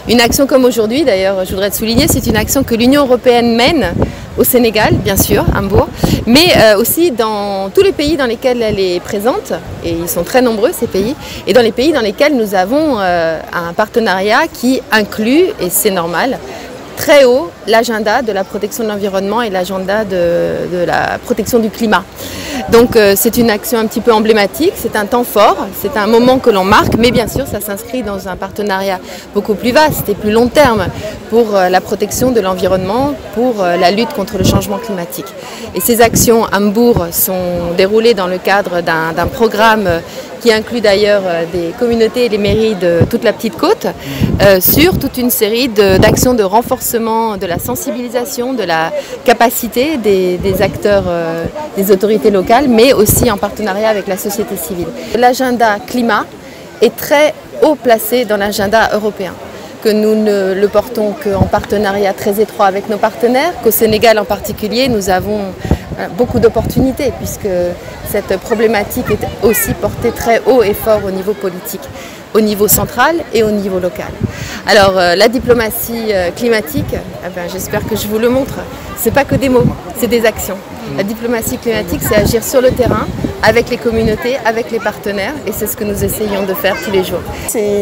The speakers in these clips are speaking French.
Une action comme aujourd'hui, d'ailleurs, je voudrais te souligner, c'est une action que l'Union européenne mène au Sénégal, bien sûr, à Mbour, mais aussi dans tous les pays dans lesquels elle est présente, et ils sont très nombreux ces pays, et dans les pays dans lesquels nous avons un partenariat qui inclut, et c'est normal, très haut l'agenda de la protection de l'environnement et l'agenda de la protection du climat. Donc c'est une action un petit peu emblématique, c'est un temps fort, c'est un moment que l'on marque, mais bien sûr ça s'inscrit dans un partenariat beaucoup plus vaste et plus long terme pour la protection de l'environnement, pour la lutte contre le changement climatique. Et ces actions à Mbour sont déroulées dans le cadre d'un programme qui inclut d'ailleurs des communautés et les mairies de toute la Petite Côte, sur toute une série d'actions de renforcement de la sensibilisation, de la capacité des acteurs, des autorités locales, mais aussi en partenariat avec la société civile. L'agenda climat est très haut placé dans l'agenda européen, que nous ne le portons qu'en partenariat très étroit avec nos partenaires, qu'au Sénégal en particulier, nous avons beaucoup d'opportunités puisque cette problématique est aussi portée très haut et fort au niveau politique, au niveau central et au niveau local. Alors la diplomatie climatique, j'espère que je vous le montre, c'est pas que des mots, c'est des actions. La diplomatie climatique, c'est agir sur le terrain, avec les communautés, avec les partenaires, et c'est ce que nous essayons de faire tous les jours.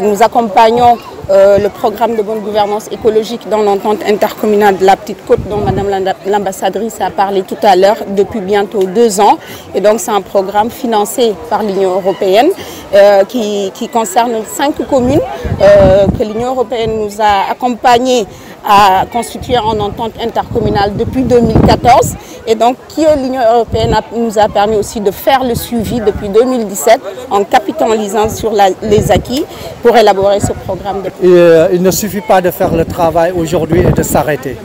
Nous accompagnons le programme de bonne gouvernance écologique dans l'entente intercommunale de la Petite Côte, dont Madame l'ambassadrice a parlé tout à l'heure, depuis bientôt 2 ans. Et donc c'est un programme financé par l'Union européenne qui concerne 5 communes que l'Union européenne nous a accompagnés à constituer en entente intercommunale depuis 2014 et donc l'Union européenne nous a permis aussi de faire le suivi depuis 2017 en capitalisant sur les acquis pour élaborer ce programme. Il ne suffit pas de faire le travail aujourd'hui et de s'arrêter.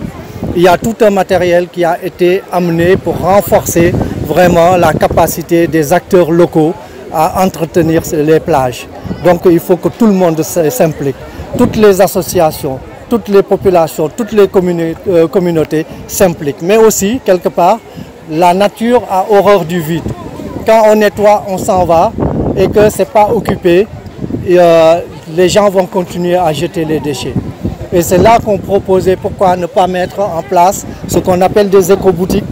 Il y a tout un matériel qui a été amené pour renforcer vraiment la capacité des acteurs locaux à entretenir les plages. Donc il faut que tout le monde s'implique, toutes les associations, toutes les populations, toutes les communautés s'impliquent. Mais aussi, quelque part, la nature a horreur du vide. Quand on nettoie, on s'en va et que ce n'est pas occupé, les gens vont continuer à jeter les déchets. Et c'est là qu'on proposait pourquoi ne pas mettre en place ce qu'on appelle des éco-boutiques.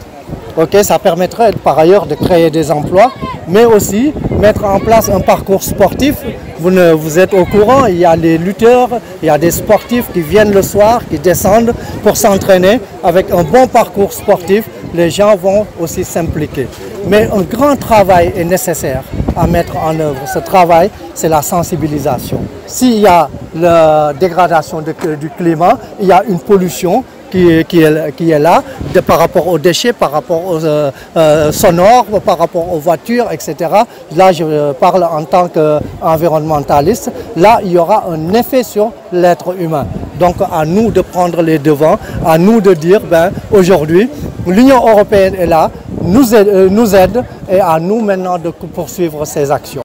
Ça permettrait par ailleurs de créer des emplois, mais aussi mettre en place un parcours sportif. Vous êtes au courant, il y a des lutteurs, il y a des sportifs qui viennent le soir, qui descendent pour s'entraîner. Avec un bon parcours sportif, les gens vont aussi s'impliquer. Mais un grand travail est nécessaire à mettre en œuvre. Ce travail, c'est la sensibilisation. S'il y a la dégradation du climat, il y a une pollution qui est là, par rapport aux déchets, par rapport aux sonores, par rapport aux voitures, etc. Là, je parle en tant qu'environnementaliste. Là, il y aura un effet sur l'être humain. Donc, à nous de prendre les devants, à nous de dire, aujourd'hui, l'Union européenne est là, nous aide, et à nous maintenant de poursuivre ces actions.